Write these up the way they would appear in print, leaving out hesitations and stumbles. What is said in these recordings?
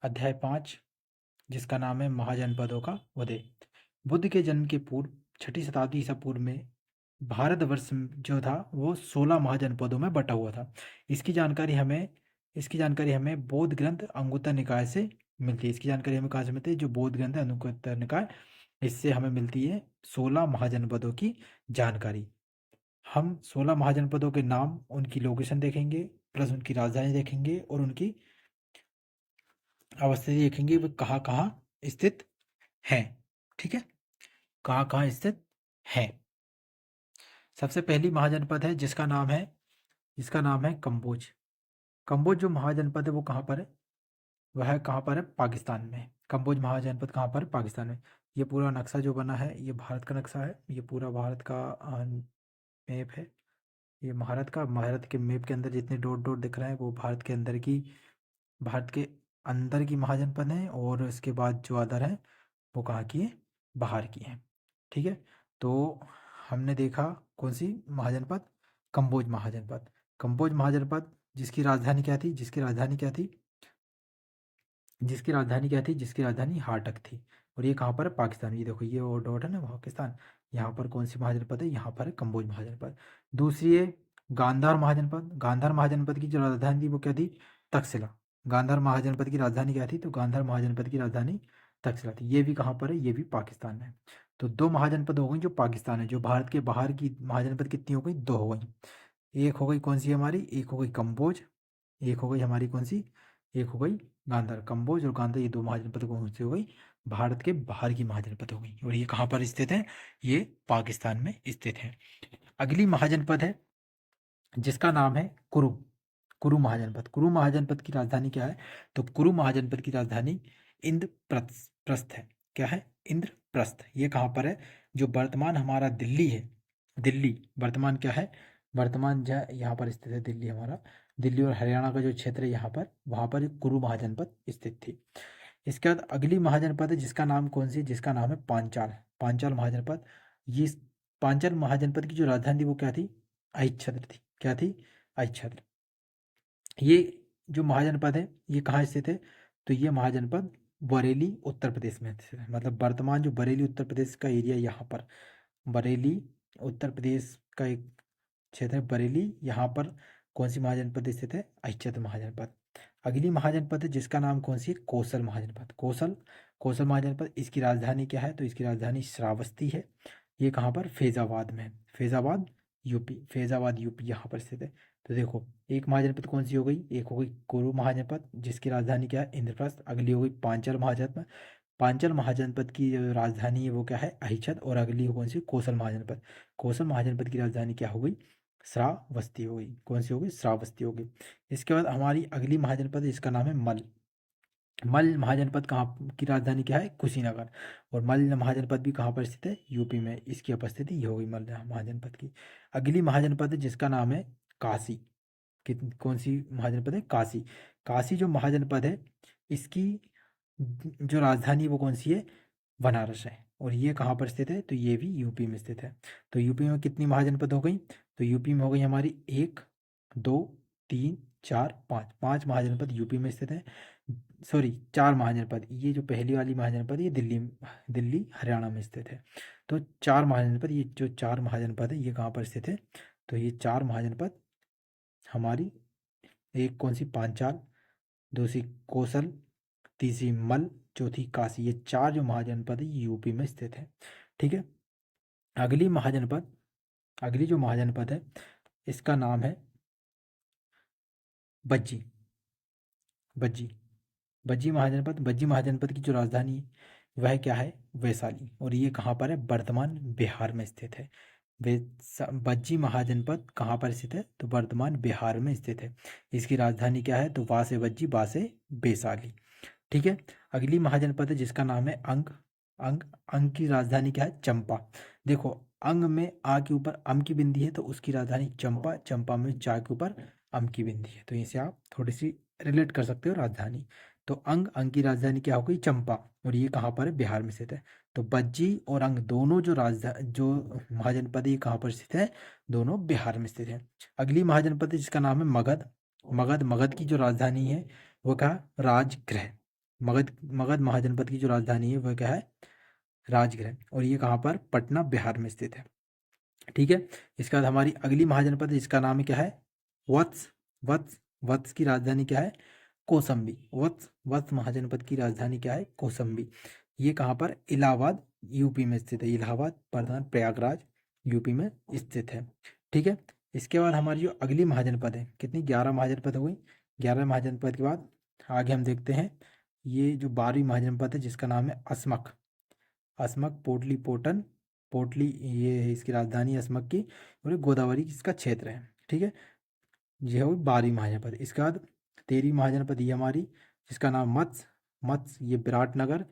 अध्याय 5, जिसका नाम है महाजनपदों का उदय। बुद्ध के जन्म के पूर्व 6ठी शताब्दी ईसा पूर्व में भारतवर्ष जो था वो 16 महाजनपदों में बटा हुआ था। इसकी जानकारी हमें बौद्ध ग्रंथ अंगुत्तर निकाय से मिलती है। इसकी जानकारी हमें कहाँ से मिलती है? जो बौद्ध ग्रंथ है अंगुत्तर निकाय, इससे हमें मिलती है 16 महाजनपदों की जानकारी। हम 16 महाजनपदों के नाम, उनकी लोकेशन देखेंगे, प्लस उनकी राजधानी देखेंगे और उनकी अवस्थिति देखेंगे, वो कहाँ कहाँ स्थित हैं। ठीक है, कहाँ कहाँ स्थित हैं। सबसे पहली महाजनपद है जिसका नाम है कंबोज। कंबोज जो महाजनपद है वो कहाँ पर है? वह कहाँ पर है? पाकिस्तान में। कंबोज महाजनपद कहाँ पर है? पाकिस्तान में। ये पूरा नक्शा जो बना है ये भारत का नक्शा है। ये पूरा भारत का मैप है। ये भारत के मैप के अंदर जितने डॉट डॉट दिख रहे हैं वो भारत के अंदर की महाजनपद हैं, और इसके बाद जो अदर हैं वो कहाँ की है? बाहर की हैं। ठीक है, तो हमने देखा कौन सी महाजनपद? कंबोज महाजनपद। कंबोज महाजनपद जिसकी राजधानी क्या थी? जिसकी राजधानी हाटक थी। और ये कहाँ पर है? पाकिस्तान। ये देखो, ये वो डॉट है ना, पाकिस्तान। यहाँ पर कौन सी महाजनपद है? यहाँ पर है कंबोज महाजनपद। दूसरी है गांधार महाजनपद। गांधार महाजनपद की जो राजधानी थी वो क्या थी? तक्षशिला। गांधार महाजनपद की राजधानी क्या थी? तो गांधार महाजनपद की राजधानी तक्षशिला थी। ये भी कहाँ पर है? ये भी पाकिस्तान में है। तो 2 महाजनपद हो गई जो पाकिस्तान है। जो भारत के बाहर की महाजनपद कितनी हो गई? 2 हो गई। एक हो गई कौन सी हमारी? एक हो गई कंबोज। एक हो गई हमारी कौन सी? एक हो गई गांधार। कंबोज और गांधार, ये 2 महाजनपद कौन सी हो गई? भारत के बाहर की महाजनपद हो गई। और ये कहाँ पर स्थित है? ये पाकिस्तान में स्थित है। अगली महाजनपद है जिसका नाम है कुरु। कुरु महाजनपद। कुरु महाजनपद की राजधानी क्या है? तो कुरु महाजनपद की राजधानी इंद्रप्रस्थ है। क्या है? इंद्रप्रस्थ। ये कहाँ पर है? जो वर्तमान हमारा दिल्ली है, दिल्ली वर्तमान क्या है? वर्तमान जो है यहाँ पर स्थित है दिल्ली हमारा। दिल्ली और हरियाणा का जो क्षेत्र है यहाँ पर, वहाँ पर एक कुरु महाजनपद स्थित थी। इसके बाद अगली महाजनपद है जिसका नाम कौन सी? जिसका नाम है पांचाल। पांचाल महाजनपद। ये पांचाल महाजनपद की जो राजधानी थी वो क्या थी? अहिच्छत्र थी। क्या थी? अहिच्छत्र। ये जो महाजनपद है ये कहाँ स्थित है? तो ये महाजनपद बरेली उत्तर प्रदेश में स्थित है। मतलब वर्तमान जो बरेली उत्तर प्रदेश का एरिया, यहाँ पर बरेली उत्तर प्रदेश का एक क्षेत्र है बरेली। यहाँ पर कौन सी महाजनपद स्थित है? अहिच्छत्र महाजनपद। अगली महाजनपद है जिसका नाम कौन सी है? कौशल महाजनपद। कौशल महाजनपद। इसकी राजधानी क्या है? तो इसकी राजधानी श्रावस्ती है। ये कहाँ पर? फैजाबाद में। फैजाबाद यूपी। फैजाबाद यूपी यहाँ पर स्थित है। तो देखो, एक महाजनपद कौन सी हो गई? एक हो गई कुरु महाजनपद जिसकी राजधानी क्या है? इंद्रप्रस्थ। अगली हो गई पांचाल महाजनपद। पांचाल महाजनपद की जो राजधानी है वो क्या है? अहिच्छत्र। और अगली कौन सी? कौशल महाजनपद। कौशल महाजनपद की राजधानी क्या हो गई? श्रावस्ती हो गई। कौन सी हो गई? श्रावस्ती हो गई। इसके बाद हमारी अगली महाजनपद है जिसका नाम है मल। मल महाजनपद कहाँ की राजधानी क्या है? कुशीनगर। और मल महाजनपद भी कहाँ पर स्थित है? यूपी में। इसकी उपस्थिति ये हो गई मल महाजनपद की। अगली महाजनपद है जिसका नाम है काशी। कौन सी महाजनपद है? काशी। काशी जो महाजनपद है इसकी जो राजधानी वो कौन सी है? बनारस है। और ये कहाँ पर स्थित है? तो ये भी यूपी में स्थित है। तो यूपी में कितनी महाजनपद हो गई? तो यूपी में हो गई हमारी 1 2 3 4 5। 5 महाजनपद यूपी में स्थित है। सॉरी, 4 महाजनपद। ये जो पहली वाली महाजनपद है ये दिल्ली हरियाणा में स्थित है। तो 4 महाजनपद, ये जो 4 महाजनपद है ये कहाँ पर स्थित है? तो ये 4 महाजनपद हमारी, एक कौन सी? पांचाल, दूसरी कौशल, तीसरी मल, चौथी काशी। ये 4 जो महाजनपद है ये यूपी में स्थित है। ठीक है, अगली महाजनपद, अगली जो महाजनपद है इसका नाम है बज्जी। बज्जी। बज्जी महाजनपद की जो राजधानी है वह क्या है? वैशाली। और ये कहाँ पर है? वर्तमान बिहार में स्थित है। बज्जी महाजनपद कहाँ पर स्थित है? तो वर्तमान बिहार में स्थित है। इसकी राजधानी क्या है? तो वासे बज्जी, वासे वैशाली। ठीक है, अगली महाजनपद है जिसका नाम है अंग। अंग की राजधानी क्या है? चंपा। देखो, अंग में आ के ऊपर अम की बिंदी है तो उसकी राजधानी चंपा। चंपा में चा के ऊपर अम की बिंदी है, तो इसे आप थोड़ी सी रिलेट कर सकते हो राजधानी। तो अंग की राजधानी क्या हो गई? चंपा। और ये कहाँ पर है? बिहार में स्थित है। तो बज्जी और अंग दोनों जो महाजनपद है ये कहाँ पर स्थित है? दोनों बिहार में स्थित है। अगली महाजनपद है जिसका नाम है मगध। मगध की जो राजधानी है वो क्या? राजगृह। मगध मगध महाजनपद की जो राजधानी है वह क्या है, राजगृह, और ये कहाँ पर, पटना बिहार में स्थित है। ठीक है। इसके बाद हमारी अगली महाजनपद है जिसका नाम क्या है, वत्स। वत्स वत्स की राजधानी क्या है, कौसंबी। वत्स वत्स महाजनपद की राजधानी क्या है, कौसंबी। ये कहाँ पर, इलाहाबाद यूपी में स्थित है। इलाहाबाद प्रधान प्रयागराज यूपी में स्थित है। ठीक है। इसके बाद हमारी जो अगली महाजनपद है, कितनी, 11 महाजनपद हो गई। 11 महाजनपद के बाद आगे हम देखते हैं ये जो 12वीं महाजनपद है जिसका नाम है असमक। असमक पोटली पोटन पोटली, ये है इसकी राजधानी असमक की, और ये गोदावरी इसका क्षेत्र है। ठीक है। ये हो 12वीं महाजनपद। इसके बाद 13वीं महाजनपद ये हमारी, जिसका नाम मत्स्य। मत्स्य ये विराटनगर,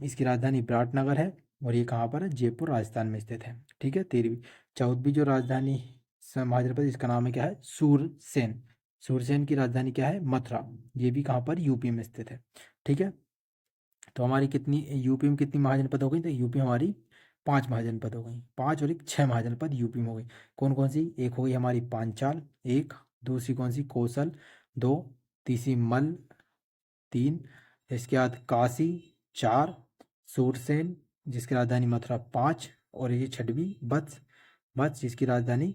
इसकी राजधानी विराटनगर है, और ये कहाँ पर है, जयपुर राजस्थान में स्थित है। ठीक है। 13वीं। 14वीं जो राजधानी महाजनपद, इसका नाम है क्या है, सूरसेन। सूरसेन की राजधानी क्या है, मथुरा। ये भी कहाँ पर, यूपी में स्थित है। ठीक है। तो हमारी कितनी, यूपी में कितनी महाजनपद हो गई, तो यूपी हमारी 5 महाजनपद हो गई। 5 और एक 6 महाजनपद यूपी में हो गई। कौन कौन सी, एक हो गई हमारी पांचाल, एक, दूसरी कौन सी, कौशल, 2, तीसरी मल, 3, इसके बाद काशी, 4, सूरसेन जिसकी राजधानी मथुरा, 5, और ये 6वीं वत्स। वत्स जिसकी राजधानी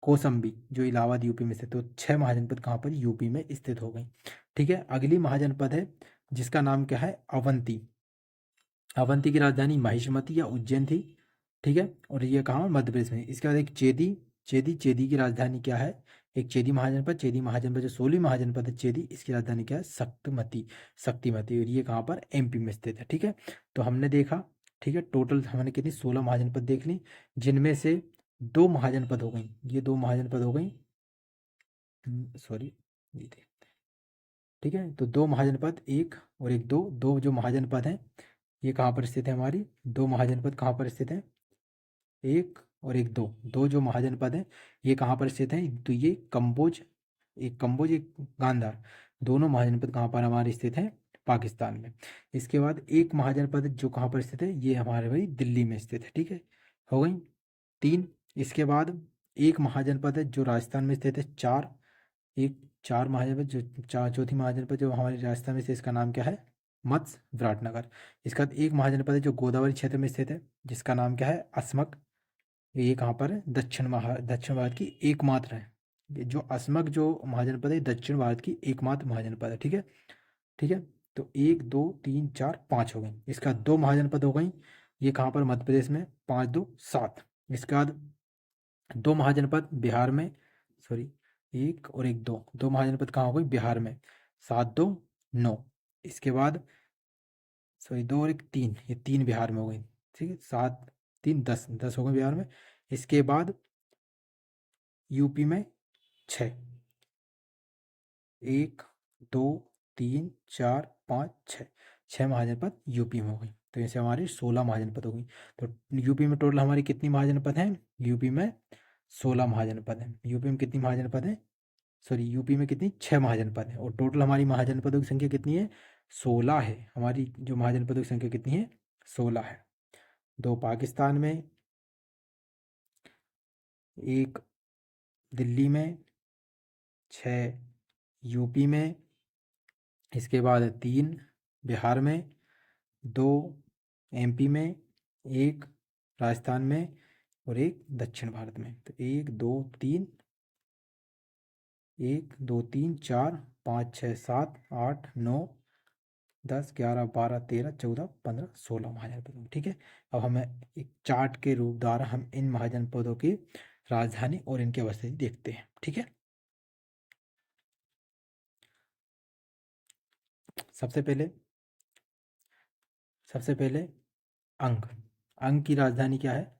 कौसंबी जो इलाहाबाद यूपी में स्थित। तो 6 महाजनपद कहाँ पर, यूपी में स्थित हो गई। ठीक है। अगली महाजनपद है जिसका नाम क्या है, अवंती। अवंती की राजधानी महिष्मती या उज्जैन थी। ठीक है। और ये कहाँ, मध्य प्रदेश में। इसके बाद एक चेदी। चेदी चेदी की राजधानी क्या है, एक चेदी महाजनपद। चेदी महाजनपद जो 16वीं महाजनपद है चेदी, इसकी राजधानी क्या है, शक्तिमती। शक्तिमती, और ये कहाँ पर, एमपी में स्थित है। ठीक है। तो हमने देखा, ठीक है, टोटल हमने कितनी, 16 महाजनपद देख ली, जिनमें से 2 महाजनपद हो गई। ये 2 महाजनपद हो गई, सॉरी, ये देखते हैं। ठीक है। तो 2 महाजनपद, एक और एक, दो दो जो महाजनपद हैं ये कहाँ पर स्थित है, हमारी 2 महाजनपद कहाँ पर स्थित है, एक और एक, दो दो जो महाजनपद हैं ये कहाँ पर स्थित हैं, तो ये कंबोज, एक कंबोज एक गांधार, दोनों महाजनपद कहाँ पर हमारे स्थित हैं, पाकिस्तान में। इसके बाद एक महाजनपद जो कहाँ पर स्थित है, ये हमारे भाई दिल्ली में स्थित है। ठीक है, हो गई 3। इसके बाद एक महाजनपद है जो राजस्थान में स्थित है, 4। एक 4 महाजनपद जो चौथी महाजनपद जो हमारे राजस्थान में स्थित, इसका नाम क्या है, मत्स्य विराटनगर। इसका बाद एक महाजनपद है जो गोदावरी क्षेत्र में स्थित है, जिसका नाम क्या है, असमक। ये कहाँ पर है, दक्षिण भारत की एकमात्र है। ये जो असमक जो महाजनपद है दक्षिण भारत की एकमात्र महाजनपद है। ठीक है। ठीक है। तो 1 2 3 4 5 हो गई। इसका 2 महाजनपद हो गई, ये कहाँ पर, मध्य प्रदेश में, 5 2 7। इसके बाद 2 महाजनपद बिहार में, सॉरी, एक और एक, दो महाजनपद कहाँ हो गई, बिहार में, 7 2 9। इसके बाद सॉरी, 2 और एक 3, ये 3 बिहार में हो गई। ठीक है, 7 3 10, 10 हो गए बिहार में। इसके बाद यूपी में 6, 1 2 3 4 5 6, 6 महाजनपद यूपी में हो गई। तो ऐसे हमारी 16 महाजनपद हो गई। तो यूपी में टोटल हमारी कितनी महाजनपद हैं, यूपी में 16 महाजनपद हैं। यूपी में कितनी महाजनपद हैं, सॉरी, यूपी में कितनी, 6 महाजनपद हैं, और टोटल हमारी महाजनपदों की संख्या कितनी है, 16 है। हमारी जो महाजनपदों की संख्या कितनी है, 16 है। 2 पाकिस्तान में, एक दिल्ली में, 6 यूपी में, इसके बाद 3 बिहार में, 2 एमपी में, 1 राजस्थान में, और 1 दक्षिण भारत में। तो 1 2 3, 1 2 3 4 5 6 7 8 9 10 11 12 13 14 15 16 महाजनपदों। ठीक है। अब हमें एक चार्ट के रूप द्वारा हम इन महाजनपदों की राजधानी और इनकी अवस्थिति देखते हैं। ठीक है। सबसे पहले अंग। अंग की राजधानी क्या है,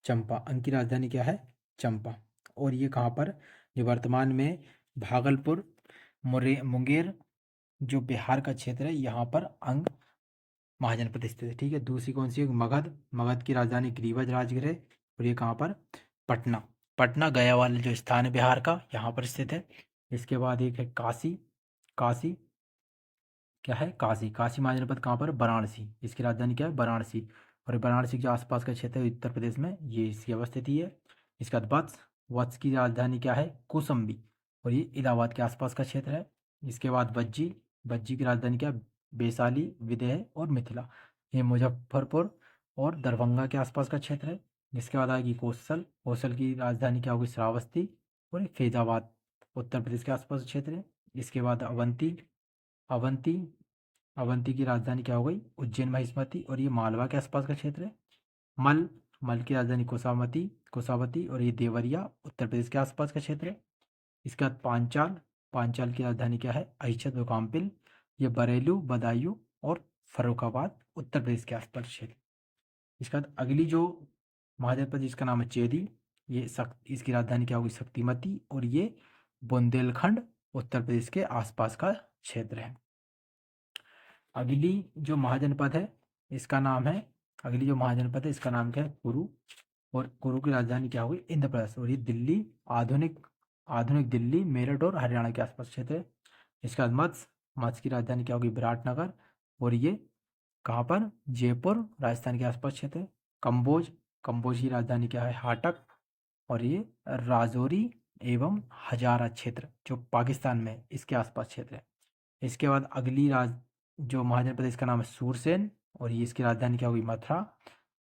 चंपा। अंग की राजधानी क्या है, चंपा। और ये कहाँ पर, जो वर्तमान में भागलपुर मुंगेर जो बिहार का क्षेत्र है, यहाँ पर अंग महाजनपद स्थित है। ठीक है। दूसरी कौन सी है, मगध। मगध की राजधानी ग्रीवज राजगृह, और ये कहाँ पर, पटना। पटना गया वाला जो स्थान है बिहार का, यहाँ पर स्थित है। इसके बाद एक है काशी। काशी क्या है, काशी। काशी महाजनपद कहाँ पर, वाराणसी। इसकी राजधानी क्या है, वाराणसी। और ये वाराणसी के आसपास का क्षेत्र है उत्तर प्रदेश में, ये इसकी अवस्थिति है। इसके बाद वत्स। वत्स की राजधानी क्या है, कौसंबी, और ये इलाहाबाद के आसपास का क्षेत्र है। इसके बाद वज्जी। वज्जी की राजधानी क्या है, वैशाली, विदेह और मिथिला। ये मुजफ्फरपुर और दरभंगा के आसपास का क्षेत्र है। जिसके बाद आएगी कौशल, कौशल की राजधानी क्या होगी? श्रावस्ती। और ये फैजाबाद उत्तर प्रदेश के आसपास क्षेत्र है। इसके बाद अवंती, अवंती अवंती की राजधानी क्या हो गई? उज्जैन महिष्मती। और ये मालवा के आसपास का क्षेत्र है। मल, मल की राजधानी कुशामती, कुशावती। और ये देवरिया उत्तर प्रदेश के आसपास का क्षेत्र है। इसके बाद पांचाल, पांचाल की राजधानी क्या है? अहिच्छत्र व काम्पिल। ये बरेलू, बदायूं और फर्रुखाबाद उत्तर प्रदेश के आसपास क्षेत्र। इसके बाद अगली जो महाजनपद जिसका नाम है चेदी, ये इसकी राजधानी क्या होगी? शक्तिमती। और ये बुंदेलखंड उत्तर प्रदेश के आसपास का क्षेत्र है। अगली जो महाजनपद है इसका नाम है, अगली जो महाजनपद है इसका नाम क्या है? कुरु। और कुरु की राजधानी क्या होगी? इंद्रप्रस्थ। और ये दिल्ली, आधुनिक आधुनिक दिल्ली, मेरठ और हरियाणा के आसपास क्षेत्र है। इसके बाद मत्स्य, मत्स्य की राजधानी क्या होगी? विराटनगर। और ये कहाँ पर? जयपुर राजस्थान के आसपास क्षेत्र है। कंबोज, कंबोज की राजधानी क्या है? हाटक। और ये राजौरी एवं हजारा क्षेत्र जो पाकिस्तान में है, इसके आसपास क्षेत्र है। इसके बाद अगली जो महाजनपद है इसका नाम है सूरसेन। और ये इसकी राजधानी क्या होगी? मथुरा।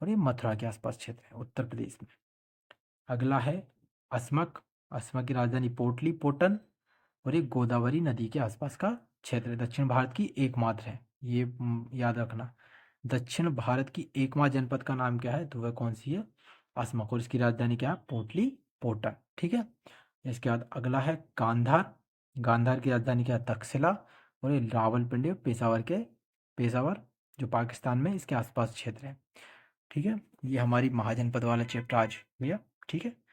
और ये मथुरा के आसपास क्षेत्र है उत्तर प्रदेश में। अगला है अस्मक, अस्मक की राजधानी पोटली, पोटन। और ये गोदावरी नदी के आसपास का क्षेत्र है। दक्षिण भारत की एकमात्र है ये, याद रखना। दक्षिण भारत की एकमात्र जनपद का नाम क्या है? तो वह कौन सी है? अस्मक। और इसकी राजधानी क्या है? पोटली, पोटन। ठीक है। इसके बाद अगला है गांधार, गांधार की राजधानी क्या है? तक्षशिला। और ये रावलपिंडी पेशावर जो पाकिस्तान में इसके आसपास क्षेत्र है। ठीक है। ये हमारी महाजनपद वाला चैप्टर आज भैया। ठीक है।